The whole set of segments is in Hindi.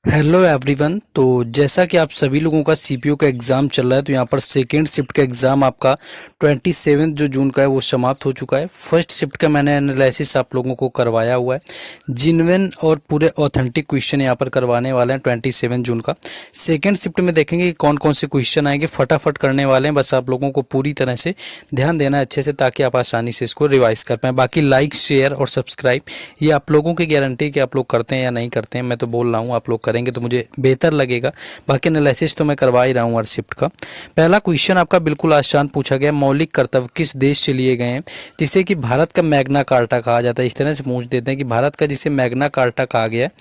Hello everyone. तो जैसा कि आप सभी लोगों का सीपीयू का एग्ज़ाम चल रहा है, तो यहाँ पर सेकेंड शिफ्ट का एग्ज़ाम आपका 27 जो जून का है वो समाप्त हो चुका है। फर्स्ट शिफ्ट का मैंने एनालिसिस आप लोगों को करवाया हुआ है। जिन्वेन और पूरे ऑथेंटिक क्वेश्चन यहाँ पर करवाने वाले हैं 27 जून का। सेकेंड शिफ्ट में देखेंगे कि कौन कौन से क्वेश्चन आएंगे, फटाफट करने वाले हैं। बस आप लोगों को पूरी तरह से ध्यान देना है अच्छे से, ताकि आप आसानी से इसको रिवाइज कर पाएँ। बाकी लाइक, शेयर और सब्सक्राइब ये आप लोगों की गारंटी है कि आप लोग करते हैं या नहीं करते हैं। मैं तो बोल रहा हूँ आप लोग करेंगे तो मुझे बेहतर लगेगा। बाकी एनालिसिस तो मैं करवा ही रहा हूँ हर शिफ्ट का। पहला क्वेश्चन आपका बिल्कुल आसान पूछा गया, मौलिक कर्तव्य किस देश से लिए गए हैं, जिसे कि भारत का मैग्ना कार्टा कहा जाता है। इस तरह से पूछ देते हैं कि भारत का जिसे मैग्ना कार्टा कहा गया है,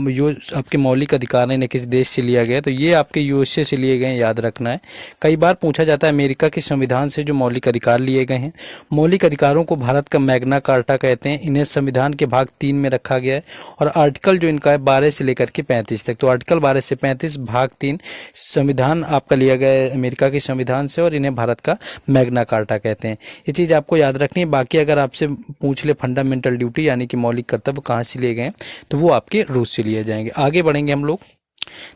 जो आपके मौलिक अधिकार है, किस देश से लिया गया है, तो ये आपके यूएसए से लिए गए हैं, याद रखना है। कई बार पूछा जाता है अमेरिका के संविधान से जो मौलिक अधिकार लिए गए हैं। मौलिक अधिकारों को भारत का मैग्ना कार्टा कहते हैं। इन्हें संविधान के भाग 3 में रखा गया है और आर्टिकल जो इनका है 12 से लेकर के 35 तक। तो आर्टिकल 12 से 35 भाग 3 संविधान आपका लिया गया है अमेरिका के संविधान से, और इन्हें भारत का मैग्ना कार्टा कहते हैं। ये चीज़ आपको याद रखनी है। बाकी अगर आपसे पूछ ले फंडामेंटल ड्यूटी यानी कि मौलिक कर्तव्य कहाँ से लिए गए हैं, तो वो आपके रूस से लिए जाएंगे। आगे बढ़ेंगे हम लोग।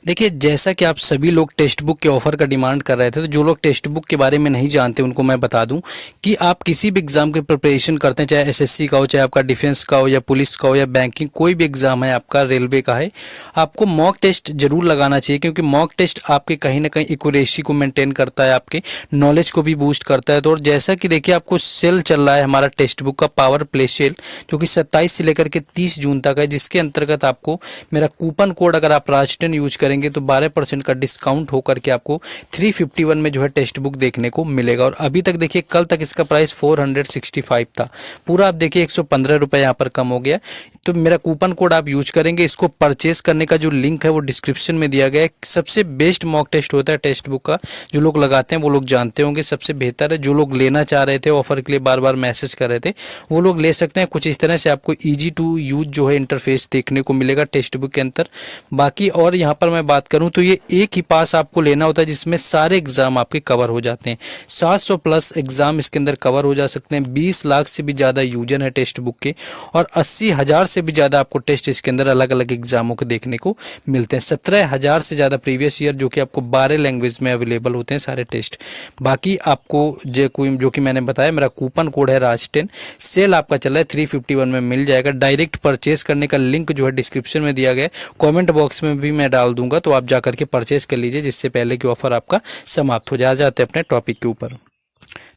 देखिए, जैसा कि आप सभी लोग टेक्स्ट बुक के ऑफर का डिमांड कर रहे थे, तो जो लोग टेक्स्ट बुक के बारे में नहीं जानते उनको मैं बता दूं कि आप किसी भी एग्जाम की प्रिपरेशन करते हैं, चाहे एसएससी का हो, चाहे आपका डिफेंस का हो, या पुलिस का हो, या बैंकिंग, कोई भी एग्जाम है आपका, रेलवे का है, आपको मॉक टेस्ट जरूर लगाना चाहिए। क्योंकि मॉक टेस्ट आपके कहीं ना कहीं एक्यूरेसी को मेंटेन करता है, आपके नॉलेज को भी बूस्ट करता है। तो और जैसा कि देखिए, आपको सेल चल रहा है हमारा टेक्स्ट बुक का, पावर प्ले सेल, जो कि 27 से लेकर के 30 जून तक है, जिसके अंतर्गत आपको मेरा कूपन कोड अगर आप राजटेन यूज करेंगे तो 12% का डिस्काउंट होकर के आपको 351 में जो है टेक्स्ट बुक देखने को मिलेगा। और अभी तक देखिए, कल तक इसका प्राइस 465 था, पूरा आप देखिए 115 रुपये यहाँ पर कम हो गया। तो मेरा कूपन कोड आप यूज करेंगे। इसको परचेस करने का जो लिंक है वो डिस्क्रिप्शन में दिया गया है। सबसे बेस्ट मॉक टेस्ट होता है टेक्स्ट बुक का, जो लोग लगाते हैं वो लोग जानते होंगे, सबसे बेहतर है। जो लोग लेना चाह रहे थे ऑफर के लिए, बार बार मैसेज कर रहे थे, वो लोग ले सकते हैं। कुछ इस तरह से आपको ईजी टू यूज जो है इंटरफेस देखने को मिलेगा टेक्स्ट बुक के अंदर। बाकी और यहाँ पर मैं बात करूँ तो ये एक ही पास आपको लेना होता है, जिसमें सारे एग्जाम आपके कवर हो जाते हैं। 700 प्लस एग्जाम इसके अंदर कवर हो जा सकते हैं। 20 लाख से भी ज़्यादा यूजर है टेक्स्ट बुक के, और 80,000 से भी ज़्यादा आपको टेस्ट इसके अंदर अलग अलग एग्जामों के देखने को मिलते हैं। 17,000 से ज़्यादा प्रीवियस ईयर, जो कि आपको 12 लैंग्वेज में अवेलेबल होते हैं सारे टेस्ट। बाकी आपको जो कि मैंने बताया, मेरा कूपन कोड है राज10, सेल आपका चल रहा है 351 में मिल जाएगा। डायरेक्ट परचेस करने का लिंक जो है डिस्क्रिप्शन में दिया गया है, कमेंट बॉक्स में भी मैं डाल दूंगा, तो आप जाकर के परचेस कर लीजिए, जिससे पहले कि ऑफर आपका समाप्त हो जाते हैं अपने टॉपिक के ऊपर।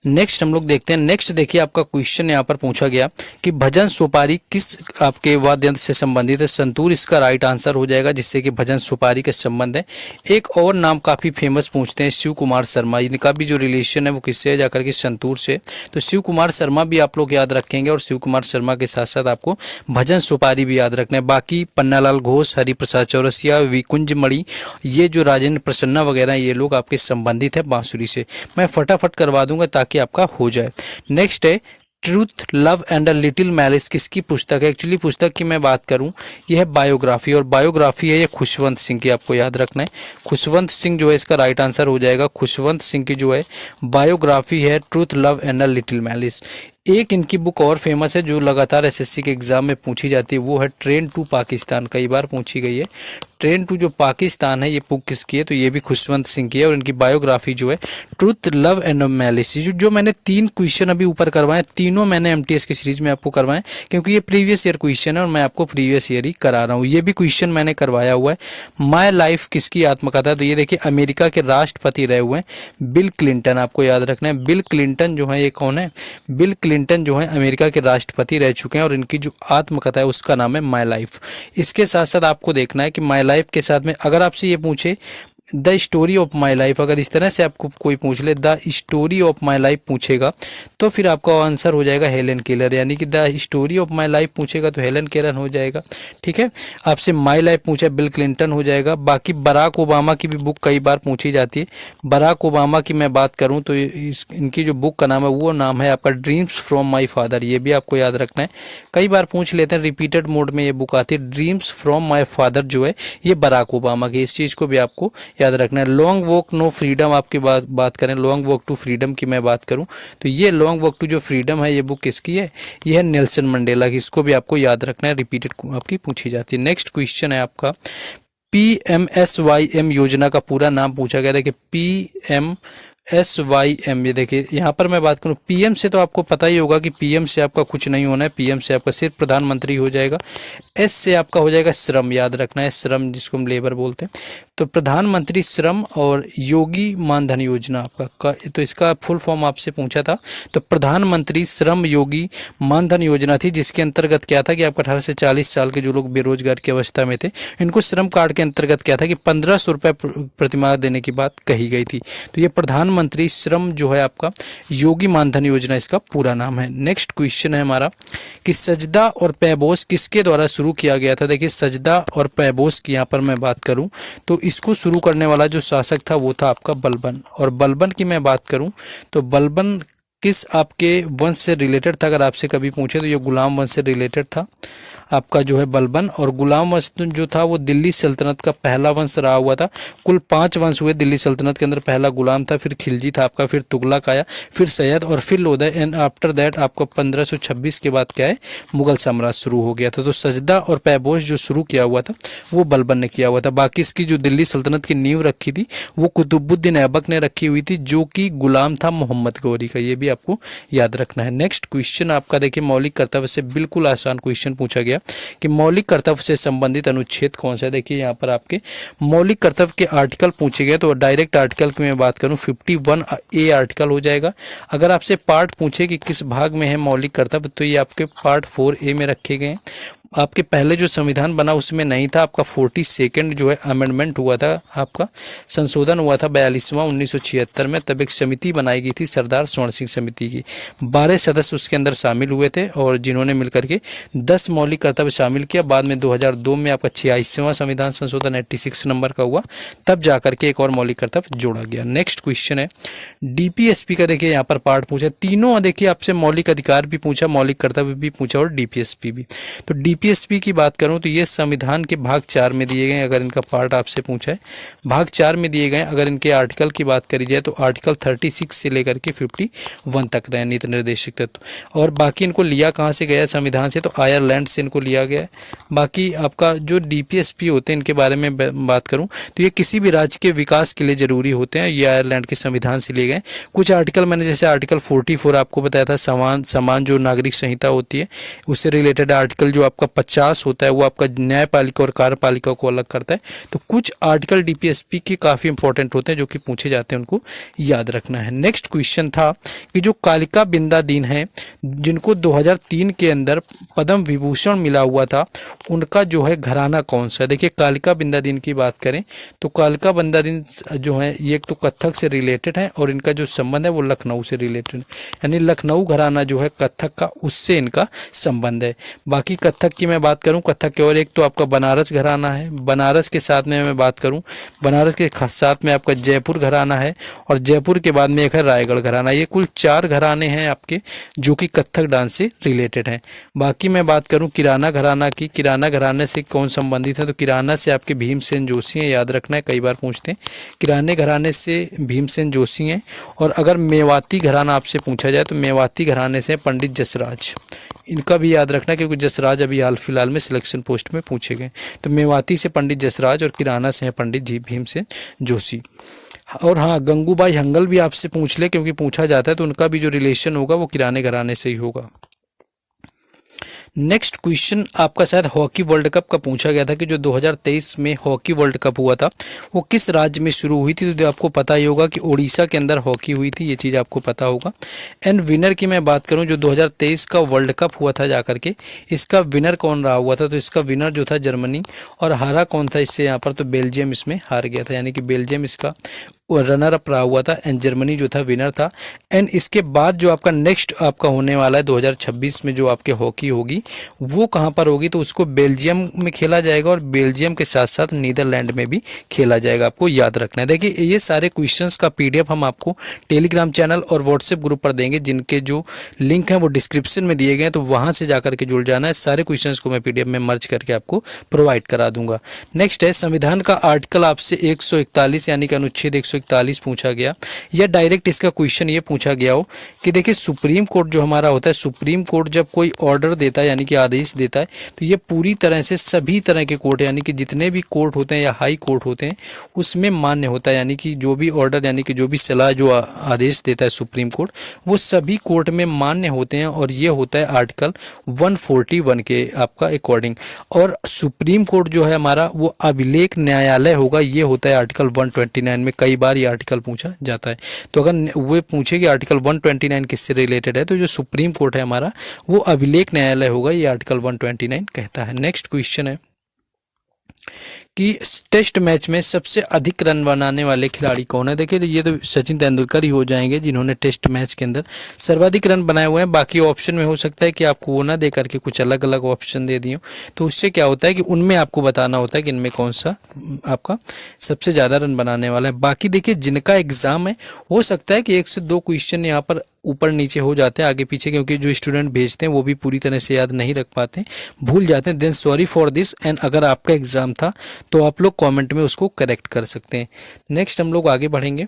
नेक्स्ट हम लोग देखते हैं। नेक्स्ट देखिए, आपका क्वेश्चन यहाँ पर पूछा गया कि भजन सुपारी किस आपके वाद्य यंत्र से संबंधित है। संतूर इसका राइट आंसर हो जाएगा, जिससे कि भजन सुपारी के संबंध है। एक और नाम काफी फेमस पूछते हैं, शिव कुमार शर्मा, इनका भी जो रिलेशन है वो किससे है, जाकर के संतूर से। तो शिव कुमार शर्मा भी आप लोग याद रखेंगे, और शिव कुमार शर्मा के साथ साथ आपको भजन सुपारी भी याद रखना है। बाकी पन्नालाल घोष, हरिप्रसाद चौरसिया, विकुंज मणि, ये जो राजेंद्र प्रसन्ना वगैरह, ये लोग आपके संबंधित है बांसुरी से। मैं फटाफट करवा दूंगा ताकि आपका हो जाए। नेक्स्ट है truth, love and a little malice, किसकी पुस्तक है। एक्चुअली पुस्तक की मैं बात करूं, यह है बायोग्राफी, और बायोग्राफी है ये खुशवंत सिंह की, आपको याद रखना है। खुशवंत सिंह जो है इसका राइट आंसर हो जाएगा। खुशवंत सिंह की जो है बायोग्राफी है truth, love and a little malice. एक इनकी बुक और फेमस है जो लगातार एसएससी के एग्जाम में पूछी जाती है, वो है ट्रेन टू पाकिस्तान, कई बार पूछी गई है। ट्रेन टू जो पाकिस्तान है, ये बुक किसकी है, तो ये भी खुशवंत सिंह की है, और इनकी बायोग्राफी जो है ट्रूथ, लव एंड मैलिस। जो मैंने 3 क्वेश्चन अभी ऊपर करवाए, तीनों मैंने एमटीएस की सीरीज में आपको करवाए, क्योंकि ये प्रीवियस ईयर क्वेश्चन है और मैं आपको प्रीवियस ईयर ही करा रहा हूँ। ये भी क्वेश्चन मैंने करवाया हुआ है। माई लाइफ किसकी आत्मकथा है, तो ये देखिए अमेरिका के राष्ट्रपति रहे हुए हैं बिल क्लिंटन, आपको याद रखना है। बिल क्लिंटन जो है ये कौन है, बिल क्लिंटन जो है अमेरिका के राष्ट्रपति रह चुके हैं, और इनकी जो आत्मकथा है उसका नाम है माई लाइफ। इसके साथ साथ आपको देखना है कि माई लाइफ के साथ में अगर आपसे ये पूछे the story of my life, अगर इस तरह से आपको कोई पूछ ले the story of my life पूछेगा, तो फिर आपका आंसर हो जाएगा हेलन केलर, यानी कि the story of my life पूछेगा तो हेलन केलर हो जाएगा। ठीक है, आपसे माई लाइफ पूछे बिल क्लिंटन हो जाएगा। बाकी बराक ओबामा की भी बुक कई बार पूछी जाती है। बराक ओबामा की मैं बात करूं तो इनकी जो बुक का नाम है वो नाम है आपका ड्रीम्स फ्रॉम माई फादर, ये भी आपको याद रखना है। कई बार पूछ लेते हैं, रिपीटेड मोड में ये बुक आती है। ड्रीम्स फ्रॉम माई फादर जो है ये बराक ओबामा की, इस चीज को भी आपको याद रखना है। लॉन्ग वॉक नो फ्रीडम आपकी बात करें, लॉन्ग वॉक टू फ्रीडम की मैं बात करूं, तो ये लॉन्ग वॉक टू जो फ्रीडम है ये बुक किसकी है, ये है नेल्सन मंडेला की। इसको भी आपको याद रखना है, रिपीटेड आपकी पूछी जाती है। नेक्स्ट क्वेश्चन है आपका PMSYM योजना का पूरा नाम पूछा गया। देखिए PMSYM, ये देखिए यहाँ पर मैं बात करूँ पीएम से, तो आपको पता ही होगा कि पीएम से आपका कुछ नहीं होना है, पीएम से आपका सिर्फ प्रधानमंत्री हो जाएगा। एस से आपका हो जाएगा श्रम, याद रखना है श्रम, जिसको हम लेबर बोलते हैं। तो प्रधानमंत्री श्रम और योगी मानधन योजना आपका तो इसका फुल फॉर्म आपसे पूछा था। तो प्रधानमंत्री श्रम योगी मानधन योजना थी, जिसके अंतर्गत क्या था कि आपका 18 से 40 साल के जो लोग बेरोजगार की अवस्था में थे, इनको श्रम कार्ड के अंतर्गत क्या था कि 1500 रुपये प्रतिमाह देने की बात कही गई थी। तो ये प्रधानमंत्री श्रम जो है आपका योगी मानधन योजना इसका पूरा नाम है। नेक्स्ट क्वेश्चन है हमारा कि सजदा और पैबोस किसके द्वारा शुरू किया गया था। देखिए सजदा और पैबोस की यहाँ पर मैं बात करूँ तो इसको शुरू करने वाला जो शासक था वो था आपका बलबन। और बलबन की मैं बात करूं तो बलबन किस आपके वंश से रिलेटेड था, अगर आपसे कभी पूछे तो ये गुलाम वंश से रिलेटेड था आपका जो है बलबन। और गुलाम वंश जो था वो दिल्ली सल्तनत का पहला वंश रहा हुआ था। कुल 5 वंश हुए दिल्ली सल्तनत के अंदर। पहला गुलाम था, फिर खिलजी था आपका, फिर तुगलक आया, फिर सैयद और फिर लोधी। एंड आफ्टर दैट आपका 1526 के बाद क्या है मुगल साम्राज्य शुरू हो गया था। तो सजदा और पैबोस जो शुरू किया हुआ था वो बलबन ने किया हुआ था। बाकी इसकी जो दिल्ली सल्तनत की नींव रखी थी वो कुतुबुद्दीन ऐबक ने रखी हुई थी, जो कि गुलाम था मोहम्मद गौरी का। ये भी आपको याद रखना है। नेक्स्ट क्वेश्चन आपका देखिए मौलिक कर्तव्य से बिल्कुल आसान क्वेश्चन पूछा गया कि मौलिक कर्तव्य से संबंधित अनुच्छेद कौन सा है। देखिए यहाँ पर आपके मौलिक कर्तव्य के आर्टिकल पूछे गए, तो डायरेक्ट आर्टिकल की मैं बात करूं 51A आर्टिकल हो जाएगा। अगर आपसे पार्ट पूछे कि किस भाग में है मौलिक कर्तव्य, तो ये आपके पार्ट 4A में रखे गए हैं। आपके पहले जो संविधान बना उसमें नहीं था। आपका 42nd जो है अमेंडमेंट हुआ था, आपका संशोधन हुआ था 42वां 1976 में। तब एक समिति बनाई गई थी सरदार स्वर्ण सिंह समिति की। 12 सदस्य उसके अंदर शामिल हुए थे और जिन्होंने मिलकर के 10 मौलिक कर्तव्य शामिल किया। बाद में 2002 में आपका 86वां संविधान संशोधन 86 नंबर का हुआ, तब जाकर के एक और मौलिक कर्तव्य जोड़ा गया। नेक्स्ट क्वेश्चन है डीपीएसपी का। देखिए यहाँ पर पार्ट पूछा तीनों, देखिए आपसे मौलिक अधिकार भी पूछा, मौलिक कर्तव्य भी पूछा और डीपीएसपी भी। तो डीपीएसपी की बात करूं तो ये संविधान के भाग 4 में दिए गए, अगर इनका पार्ट आपसे पूछा है भाग 4 में दिए गए। अगर इनके आर्टिकल की बात करी जाए तो आर्टिकल 36 से लेकर के 51 तक रहे नीति निर्देशक तत्व। और बाकी इनको लिया कहाँ से गया संविधान से, तो आयरलैंड से इनको लिया गया है। बाकी आपका जो डीपीएसपी होते हैं इनके बारे में बात करूँ तो ये किसी भी राज्य के विकास के लिए जरूरी होते हैं। ये आयरलैंड के संविधान से लिए गए। कुछ आर्टिकल मैंने जैसे आर्टिकल 44 आपको बताया था, समान जो नागरिक संहिता होती है उससे रिलेटेड आर्टिकल जो आपका 50 होता है वो आपका न्यायपालिका और कार्यपालिका को अलग करता है। तो कुछ आर्टिकल डीपीएसपी के काफी इंपॉर्टेंट होते हैं जो कि पूछे जाते हैं, उनको याद रखना है। नेक्स्ट क्वेश्चन था कि जो कालिका बिंदादीन है जिनको 2003 के अंदर पद्म विभूषण मिला हुआ था, उनका जो है घराना कौन सा है। देखिए कालिका बिंदादीन की बात करें तो कालिका बिंदादीन जो है ये एक तो कथक से रिलेटेड है और इनका जो संबंध है वो लखनऊ से रिलेटेड है, यानी लखनऊ घराना जो है कथक का उससे इनका संबंध है। बाकी कथक की मैं बात करूं, कथक के और एक तो आपका बनारस घराना है, बनारस के साथ में मैं बात करूं बनारस के साथ में आपका जयपुर घराना है और जयपुर के बाद में एक है रायगढ़ घराना। ये कुल 4 घराने हैं आपके जो कि कथक डांस से रिलेटेड हैं। बाकी मैं बात करूं किराना घराना की, किराना घराने से कौन संबंधित है, तो किराना से आपके भीमसेन जोशी हैं, याद रखना है कई बार पूछते हैं। किराने घराने से भीमसेन जोशी हैं। और अगर मेवाती घराना आपसे पूछा जाए तो मेवाती घराने से पंडित जसराज, इनका भी याद रखना क्योंकि जसराज अभी हाल फिलहाल में सिलेक्शन पोस्ट में पूछे गए। तो मेवाती से पंडित जसराज और किराना से हैं पंडित जी भीमसेन जोशी। और हाँ गंगूबाई हंगल भी आपसे पूछ ले क्योंकि पूछा जाता है, तो उनका भी जो रिलेशन होगा वो किराने घराने से ही होगा। नेक्स्ट क्वेश्चन आपका शायद हॉकी वर्ल्ड कप का पूछा गया था कि जो 2023 में हॉकी वर्ल्ड कप हुआ था वो किस राज्य में शुरू हुई थी। तो आपको पता ही होगा कि उड़ीसा के अंदर हॉकी हुई थी, ये चीज़ आपको पता होगा। एंड विनर की मैं बात करूं जो 2023 का वर्ल्ड कप हुआ था जाकर के, इसका विनर कौन रहा हुआ था, तो इसका विनर जो था जर्मनी। और हारा कौन था इससे यहाँ पर, तो बेल्जियम इसमें हार गया था, यानी कि बेल्जियम इसका रनर अप रहा हुआ था एंड जर्मनी जो था विनर था। एंड इसके बाद जो आपका नेक्स्ट आपका होने वाला है 2026 में जो आपके हॉकी होगी वो कहाँ पर होगी, तो उसको बेल्जियम में खेला जाएगा और बेल्जियम के साथ साथ नीदरलैंड में भी खेला जाएगा, आपको याद रखना है। देखिए ये सारे क्वेश्चंस का पीडीएफ हम आपको टेलीग्राम चैनल और व्हाट्सएप ग्रुप पर देंगे, जिनके जो लिंक हैं वो डिस्क्रिप्शन में दिए गए हैं, तो वहाँ से जाकर के जुड़ जाना है। सारे क्वेश्चन को मैं पीडीएफ में मर्ज करके आपको प्रोवाइड करा दूंगा। नेक्स्ट है संविधान का आर्टिकल आपसे 141 यानी कि अनुच्छेद 141 पूछा गया, या डायरेक्ट इसका क्वेश्चन ये पूछा गया हो कि देखिए सुप्रीम कोर्ट जो हमारा होता है, सुप्रीम कोर्ट जब कोई ऑर्डर देता है यानी यानी कि आदेश देता है, तो ये पूरी तरह से सभी तरह के कोर्ट यानी कि जितने भी कोर्ट होते हैं या हाई कोर्ट होते हैं उसमें मान्य होता है। यानी कि जो भी ऑर्डर यानी कि जो भी सलाह जो आदेश देता है सुप्रीम कोर्ट, वो सभी कोर्ट में मान्य होते हैं और ये होता है आर्टिकल 141 के आपका अकॉर्डिंग। और सुप्रीम कोर्ट जो है हमारा वो अभिलेख न्यायालय होगा, ये होता है आर्टिकल 129 में। कई बार ये आर्टिकल पूछा जाता है, तो अगर वो पूछे कि आर्टिकल 129 किससे रिलेटेड है, तो जो सुप्रीम कोर्ट है हमारा वो अभिलेख न्यायालय होगा, ये आर्टिकल 129 कहता है। नेक्स्ट क्वेश्चन है कि टेस्ट मैच में सबसे अधिक रन बनाने वाले खिलाड़ी कौन है। देखिए ये तो सचिन तेंदुलकर ही हो जाएंगे जिन्होंने टेस्ट मैच के अंदर सर्वाधिक रन बनाए हुए हैं। बाकी ऑप्शन में हो सकता है कि आपको वो ना दे करके कुछ अलग अलग ऑप्शन दे दिए, तो उससे क्या होता है कि उनमें आपको बताना होता है कि इनमें कौन सा आपका सबसे ज़्यादा रन बनाने वाला है। बाकी देखिए जिनका एग्जाम है हो सकता है कि 1 से 2 क्वेश्चन यहाँ पर ऊपर नीचे हो जाते हैं आगे पीछे, क्योंकि जो स्टूडेंट भेजते हैं वो भी पूरी तरह से याद नहीं रख पाते, भूल जाते हैं। Then sorry for this. And अगर आपका एग्जाम था तो आप लोग कमेंट में उसको करेक्ट कर सकते हैं। नेक्स्ट हम लोग आगे बढ़ेंगे।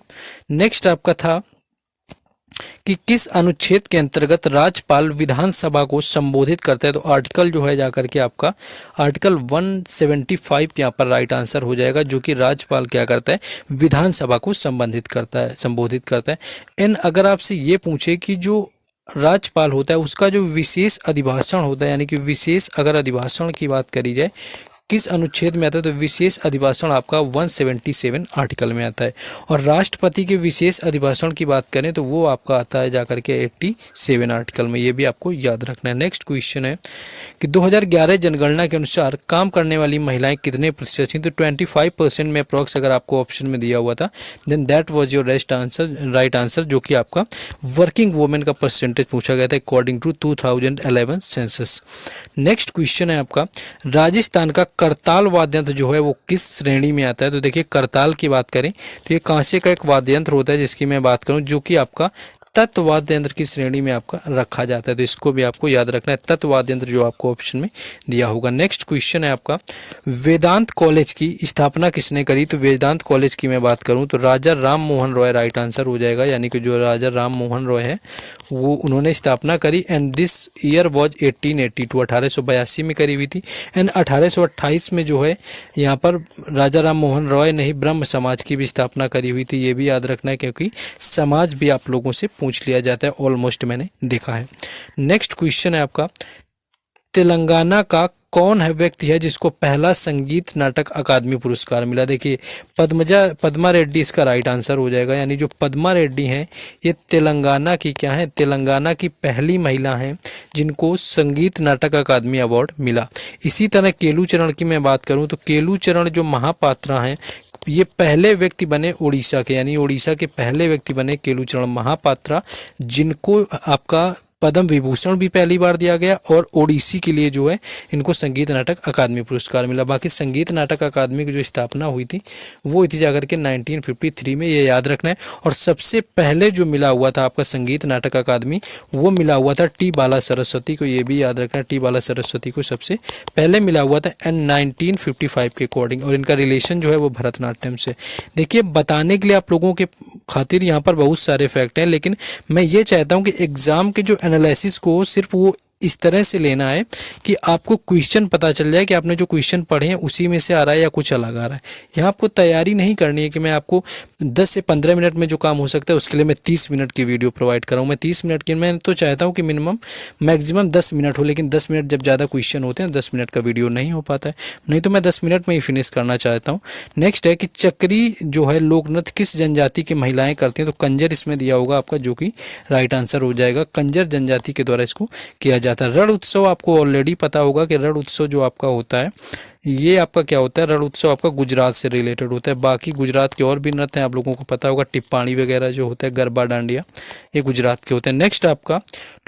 नेक्स्ट आपका था कि किस अनुच्छेद के अंतर्गत राज्यपाल विधानसभा को संबोधित करता है। तो आर्टिकल जो है जाकर के आपका आर्टिकल 175 यहाँ पर राइट आंसर हो जाएगा, जो कि राज्यपाल क्या करता है, विधानसभा को संबोधित करता है। एंड अगर आपसे ये पूछे कि जो राज्यपाल होता है उसका जो विशेष अधिभाषण होता है, यानी कि विशेष अगर अधिभाषण की बात करी जाए किस अनुच्छेद में आता है, तो विशेष अधिभाषण आपका 177 आर्टिकल में आता है। और राष्ट्रपति के विशेष अधिभाषण की बात करें तो वो आपका आता है जाकर के 87 आर्टिकल में, ये भी आपको याद रखना है। नेक्स्ट क्वेश्चन है कि 2011 जनगणना के अनुसार काम करने वाली महिलाएं कितने प्रतिशत थी। तो 25% में अप्रॉक्स अगर आपको ऑप्शन में दिया हुआ था, then that was your right answer, जो कि आपका वर्किंग वुमेन का परसेंटेज पूछा गया था according to 2011 census. Next question है आपका राजस्थान का करताल वाद्य यंत्र जो है वो किस श्रेणी में आता है। तो देखिए करताल की बात करें तो ये कांसे का एक वाद्य यंत्र होता है जिसकी मैं बात करूं, जो कि आपका तत्व वाद्य यंत्र की श्रेणी में आपका रखा जाता है। तो इसको भी आपको याद रखना है, तत्व वाद्य यंत्र जो आपको ऑप्शन में दिया होगा। नेक्स्ट क्वेश्चन है आपका वेदांत कॉलेज की स्थापना किसने करी। तो वेदांत कॉलेज की मैं बात करूं तो राजा राम मोहन रॉय राइट आंसर हो जाएगा, यानी कि जो राजा राम मोहन रॉय है वो उन्होंने स्थापना करी। एंड दिस ईयर वॉज 1882, 1882 में करी हुई थी। एंड 1828 में जो है यहाँ पर राजा राम मोहन रॉय ने ही ब्रह्म समाज की भी स्थापना करी हुई थी, ये भी याद रखना है क्योंकि समाज भी आप लोगों से पूछ लिया जाता है, ऑलमोस्ट मैंने देखा है। नेक्स्ट क्वेश्चन है आपका तेलंगाना का कौन है व्यक्ति है जिसको पहला संगीत नाटक अकादमी पुरस्कार मिला। देखिए पद्मा रेड्डी इसका राइट आंसर हो जाएगा, यानी जो पद्मा रेड्डी हैं ये तेलंगाना की क्या है, तेलंगाना की पहली महिला हैं जिनको संगीत नाटक अकादमी अवार्ड मिला। इसी तरह केलू चरण की मैं बात करूं तो केलू चरण जो महापात्रा हैं ये पहले व्यक्ति बने उड़ीसा के, यानी उड़ीसा के पहले व्यक्ति बने केलू चरण महापात्रा, जिनको आपका पद्म विभूषण भी पहली बार दिया गया और ओडिसी के लिए जो है इनको संगीत नाटक अकादमी पुरस्कार मिला। बाकी संगीत नाटक अकादमी की जो स्थापना हुई थी वो हुई थी जाकर के 1953 में, ये याद रखना है। और सबसे पहले जो मिला हुआ था आपका संगीत नाटक अकादमी वो मिला हुआ था टी बाला सरस्वती को, ये भी याद रखना है, टी बाला सरस्वती को सबसे पहले मिला हुआ था एंड 1955 के अकॉर्डिंग। और इनका रिलेशन जो है वो भरतनाट्यम से। देखिए बताने के लिए आप लोगों के खातिर यहाँ पर बहुत सारे फैक्ट हैं, लेकिन मैं ये चाहता हूँ कि एग्जाम के जो एनालिसिस को सिर्फ वो इस तरह से लेना है कि आपको क्वेश्चन पता चल जाए कि आपने जो क्वेश्चन पढ़े हैं उसी में से आ रहा है या कुछ अलग आ रहा है। यहाँ आपको तैयारी नहीं करनी है कि मैं आपको 10 से 15 मिनट में जो काम हो सकता है उसके लिए मैं 30 मिनट की वीडियो प्रोवाइड कराऊँ। मैं 30 मिनट की मैं तो चाहता हूँ कि मिनिमम मैक्सिमम 10 मिनट हो, लेकिन 10 मिनट जब ज़्यादा क्वेश्चन होते हैं 10 मिनट का वीडियो नहीं हो पाता है, नहीं तो मैं 10 मिनट में ही फिनिश करना चाहता हूँ। नेक्स्ट है कि चक्री जो है लोक नृत्य किस जनजाति की महिलाएं करती हैं। तो कंजर इसमें दिया होगा आपका, जो कि राइट आंसर हो जाएगा, कंजर जनजाति के द्वारा इसको किया जाता है। रण उत्सव आपको ऑलरेडी पता होगा कि रण उत्सव जो आपका होता है ये आपका क्या होता है, रण उत्सव आपका गुजरात से रिलेटेड होता है। बाकी गुजरात के और भी नृत्य हैं आप लोगों को पता होगा, टिप्पाणी वगैरह जो होता है, गरबा डांडिया, ये गुजरात के होते हैं। नेक्स्ट आपका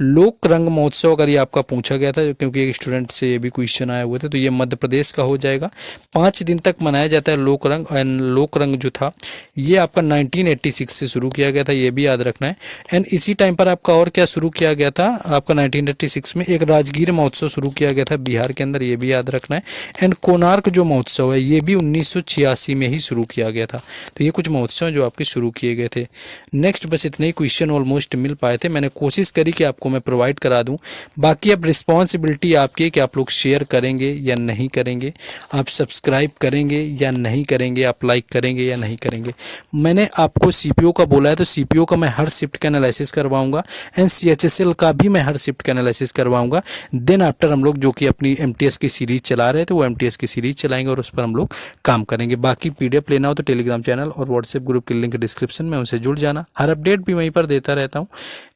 लोक रंग महोत्सव अगर ये आपका पूछा गया था, क्योंकि एक स्टूडेंट से ये भी क्वेश्चन आए हुए थे, तो ये मध्य प्रदेश का हो जाएगा। 5 दिन तक मनाया जाता है लोक रंग। एंड लोक रंग जो था ये आपका 1986 से शुरू किया गया था, ये भी याद रखना है। एंड इसी टाइम पर आपका और क्या शुरू किया गया था आपका 1986 में एक राजगीर महोत्सव शुरू किया गया था बिहार के अंदर, ये भी याद रखना है। एंड कोणार्क जो महोत्सव है ये भी 1986 में ही शुरू किया गया था। तो ये कुछ महोत्सव जो आपके शुरू किए गए थे। नेक्स्ट बस इतने ही क्वेश्चन ऑलमोस्ट मिल पाए थे, मैंने कोशिश करी कि आपको मैं प्रोवाइड करा दूं। बाकी अब रिस्पॉन्सिबिलिटी आपकी है कि आप लोग शेयर करेंगे या नहीं करेंगे, आप सब्सक्राइब करेंगे या नहीं करेंगे, आप लाइक करेंगे या नहीं करेंगे। मैंने आपको सीपीओ का बोला है तो सीपीओ का मैं हर शिफ्ट का एनालिसिस करवाऊंगा एंड सीएचएसएल का भी मैं हर शिफ्ट का एनालिसिस करवाऊंगा। देन आफ्टर हम लोग जो कि अपनी एमटीएस की सीरीज चला रहे थे वो एमटीएस की सीरीज चलाएंगे और उस पर हम लोग काम करेंगे। बाकी पीडीएफ लेना हो तो टेलीग्राम चैनल और व्हाट्सएप ग्रुप की लिंक डिस्क्रिप्शन में, उनसे जुड़ जाना। हर अपडेट भी वहीं पर देता रहता हूँ।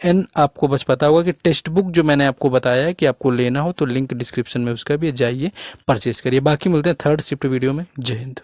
एंड आपको बस पता होगा कि टेक्स्ट बुक जो मैंने आपको बताया है कि आपको लेना हो तो लिंक डिस्क्रिप्शन में उसका भी जाइए, परचेज करिए। बाकी मिलते हैं थर्ड शिफ्ट वीडियो में। जय हिंद।